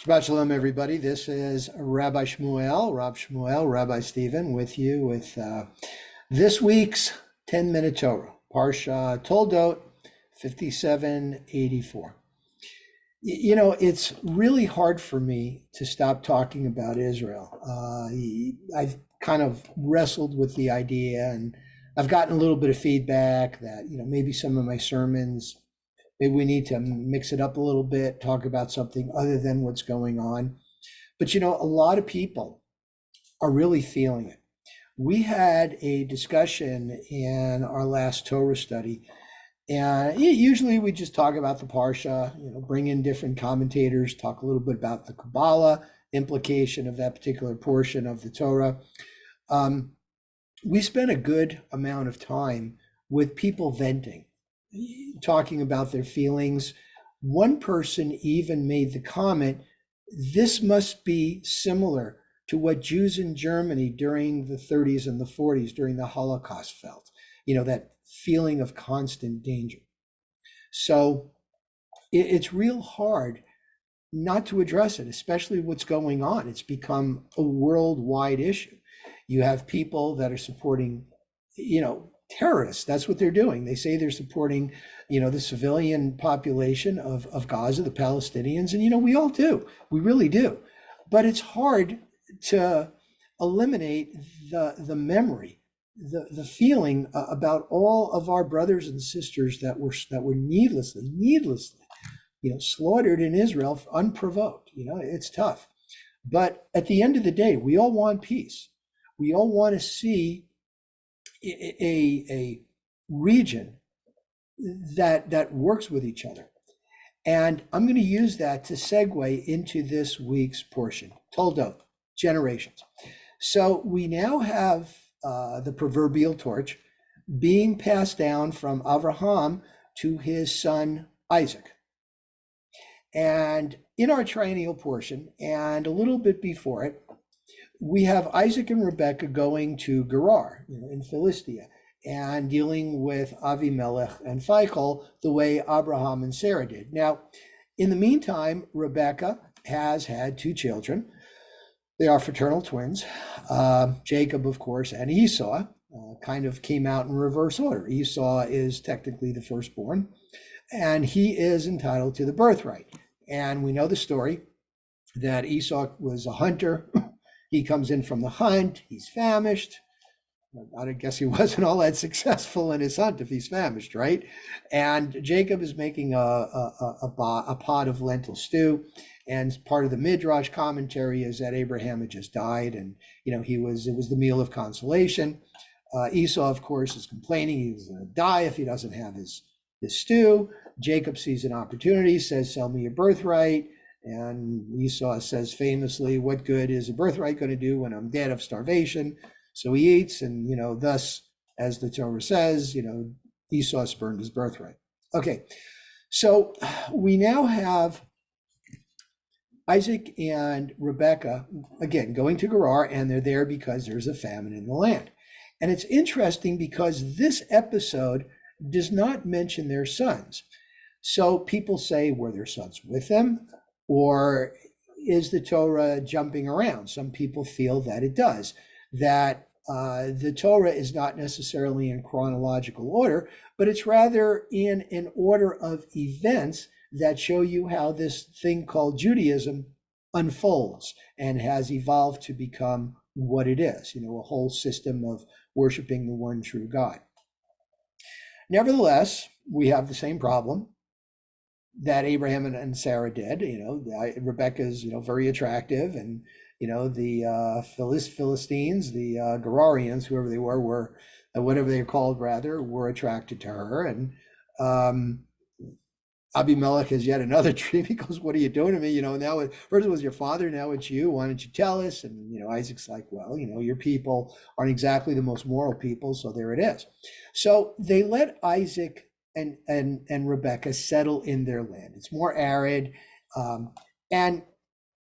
Shabbat Shalom, everybody. This is Rabbi Shmuel, Rabbi Stephen, with you with this week's 10-minute Torah, Parashat Toldot 5784. It's really hard for me to stop talking about Israel. I've kind of wrestled with the idea, and I've gotten a little bit of feedback that, maybe some of my sermons, maybe we need to mix it up a little bit, talk about something other than what's going on. But, a lot of people are really feeling it. We had a discussion in our last Torah study, and usually we just talk about the Parsha, bring in different commentators, talk a little bit about the Kabbalah implication of that particular portion of the Torah. We spent a good amount of time with people venting, talking about their feelings. One person even made the comment, this must be similar to what Jews in Germany during the 30s and the 40s during the Holocaust felt, that feeling of constant danger. So it's real hard not to address it, especially what's going on. It's become a worldwide issue. You have people that are supporting, terrorists. That's what they're doing. They say they're supporting, the civilian population of Gaza, the Palestinians. And, we all do. We really do. But it's hard to eliminate the memory, the feeling about all of our brothers and sisters that were needlessly, slaughtered in Israel unprovoked. It's tough. But at the end of the day, we all want peace. We all want to see a region that works with each other. And I'm going to use that to segue into this week's portion, Toldot, generations. So we now have the proverbial torch being passed down from Abraham to his son Isaac. And in our triennial portion, and a little bit before it, we have Isaac and Rebekah going to Gerar in Philistia and dealing with Abimelech and Phicol the way Abraham and Sarah did. Now, in the meantime, Rebekah has had two children. They are fraternal twins, Jacob, of course, and Esau. Kind of came out in reverse order. Esau is technically the firstborn, and he is entitled to the birthright. And we know the story that Esau was a hunter. He comes in from the hunt, he's famished. I guess he wasn't all that successful in his hunt if he's famished, right? And Jacob is making a pot of lentil stew. And part of the Midrash commentary is that Abraham had just died, and it was the meal of consolation. Esau, of course, is complaining he's going to die if he doesn't have his stew. Jacob sees an opportunity, says, "Sell me your birthright." And Esau says famously, "What good is a birthright going to do when I'm dead of starvation?" So he eats, and thus, as the Torah says, Esau spurned his birthright. Okay, so we now have Isaac and Rebekah again going to Gerar, and they're there because there's a famine in the land. And it's interesting because this episode does not mention their sons. So people say, were their sons with them? Or is the Torah jumping around? Some people feel that it does, that the Torah is not necessarily in chronological order, but it's rather in an order of events that show you how this thing called Judaism unfolds and has evolved to become what it is, a whole system of worshiping the one true God. Nevertheless, we have the same problem that Abraham and Sarah did. Rebecca is, very attractive, and the Philistines, the Gerarians, whoever they were whatever they were called, rather, were attracted to her. And Abimelech is yet another dream. He goes, "What are you doing to me? Now first it was your father, now it's you. Why don't you tell us?" And Isaac's like, "Well, your people aren't exactly the most moral people, so there it is." So they let Isaac and Rebekah settle in their land. It's more arid. And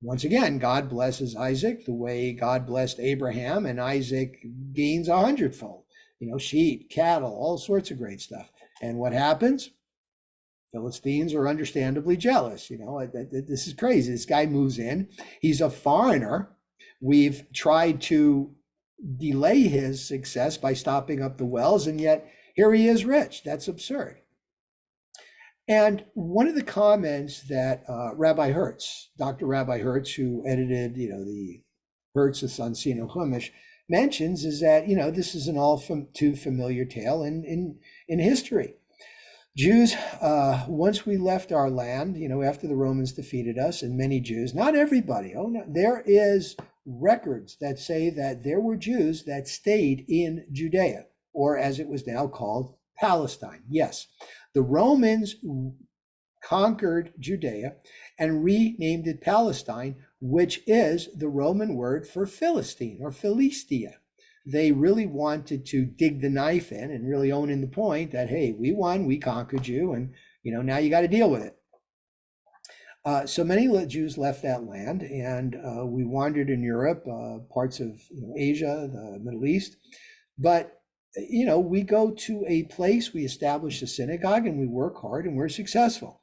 once again, God blesses Isaac the way God blessed Abraham, and Isaac gains 100-fold, sheep, cattle, all sorts of great stuff. And what happens? Philistines are understandably jealous. This is crazy. This guy moves in. He's a foreigner. We've tried to delay his success by stopping up the wells, and yet here he is rich. That's absurd. And one of the comments that Rabbi Hertz, Dr. Rabbi Hertz, who edited, the Hertz's Unsino Chumash, mentions is that, this is an all too familiar tale in history. Jews, once we left our land, after the Romans defeated us, and many Jews, not everybody, there is records that say that there were Jews that stayed in Judea, or as it was now called, Palestine. Yes, the Romans conquered Judea and renamed it Palestine, which is the Roman word for Philistine or Philistia. They really wanted to dig the knife in and really own in the point that, hey, we won, we conquered you, and now you got to deal with it. So many Jews left that land, and we wandered in Europe, parts of Asia, the Middle East. But we go to a place, we establish a synagogue, and we work hard, and we're successful.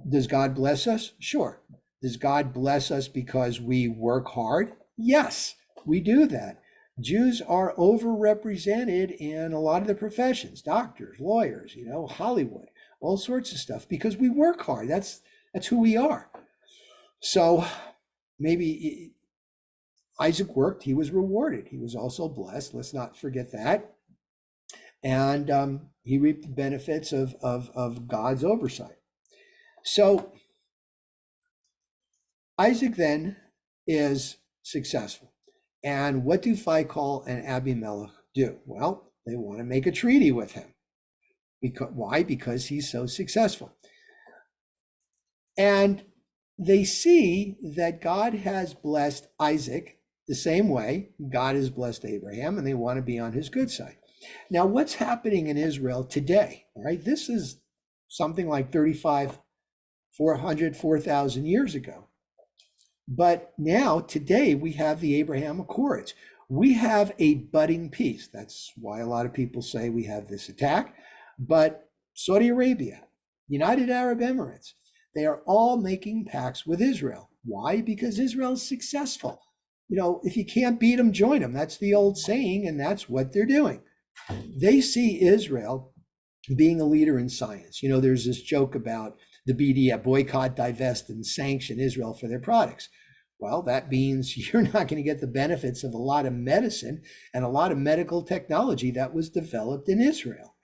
Does God bless us? Sure. Does God bless us because we work hard? Yes, we do that. Jews are overrepresented in a lot of the professions, doctors, lawyers, Hollywood, all sorts of stuff, because we work hard. That's who we are. So maybe Isaac worked, he was rewarded. He was also blessed. Let's not forget that. And he reaped the benefits of God's oversight. So Isaac then is successful. And what do Phicol and Abimelech do? Well, they want to make a treaty with him. Why? Because he's so successful. And they see that God has blessed Isaac the same way God has blessed Abraham, and they want to be on his good side. Now, what's happening in Israel today? All right, this is something like 4,000 years ago. But now, today, we have the Abraham Accords. We have a budding peace. That's why a lot of people say we have this attack. But Saudi Arabia, United Arab Emirates, they are all making pacts with Israel. Why? Because Israel is successful. If you can't beat them, join them. That's the old saying, and that's what they're doing. They see Israel being a leader in science. There's this joke about the BDF, boycott, divest, and sanction Israel for their products. Well, that means you're not going to get the benefits of a lot of medicine and a lot of medical technology that was developed in Israel.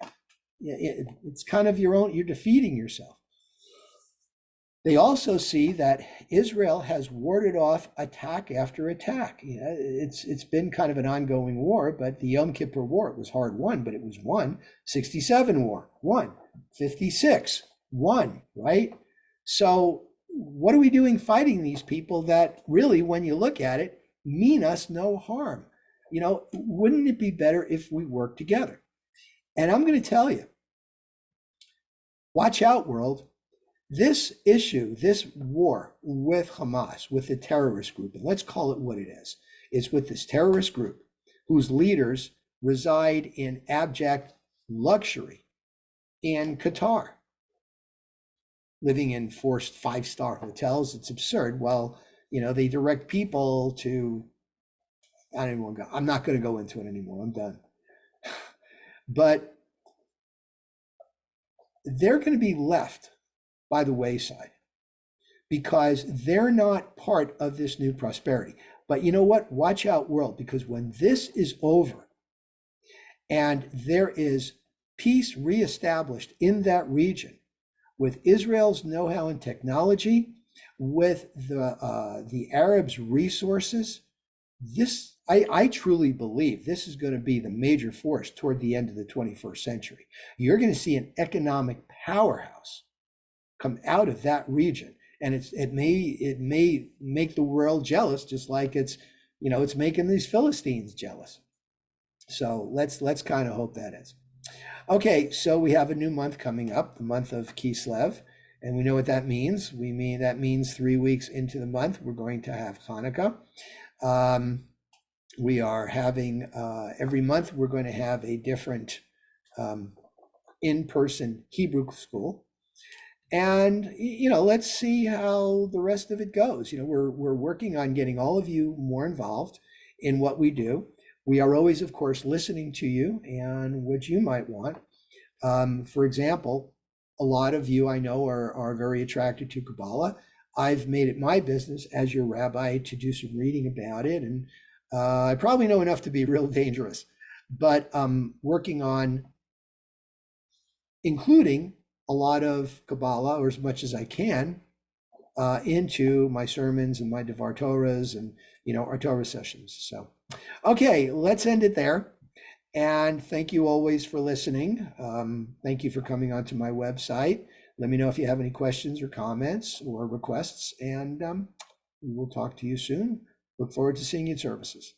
It's kind of you're defeating yourself. They also see that Israel has warded off attack after attack. It's been kind of an ongoing war, but the Yom Kippur War, it was hard won, but it was won. 67 war, won. 56, won, right? So what are we doing fighting these people that really, when you look at it, mean us no harm? Wouldn't it be better if we work together? And I'm going to tell you, watch out, world. This issue, this war with Hamas, with the terrorist group, and let's call it what it is, it's with this terrorist group whose leaders reside in abject luxury in Qatar, living in forced 5-star hotels. It's absurd. Well, they direct people to, I'm not going to go into it anymore. I'm done. But they're going to be left by the wayside because they're not part of this new prosperity. But you know what? Watch out, world, because when this is over and there is peace reestablished in that region with Israel's know-how and technology, with the Arabs' resources, I truly believe this is going to be the major force toward the end of the 21st century. You're going to see an economic powerhouse come out of that region, and it may make the world jealous, just like it's making these Philistines jealous. So let's kind of hope that is. Okay, so we have a new month coming up, the month of Kislev, and we know what that means. That means 3 weeks into the month we're going to have Hanukkah. We are having every month we're going to have a different in-person Hebrew school. And let's see how the rest of it goes. We're working on getting all of you more involved in what we do. We are always, of course, listening to you and what you might want. For example, a lot of you I know are very attracted to Kabbalah. I've made it my business as your rabbi to do some reading about it, and I probably know enough to be real dangerous, but working on including a lot of Kabbalah, or as much as I can, into my sermons and my Devar Torahs and our Torah sessions. So, okay, let's end it there. And thank you always for listening. Thank you for coming onto my website. Let me know if you have any questions or comments or requests, and we will talk to you soon. Look forward to seeing you in services.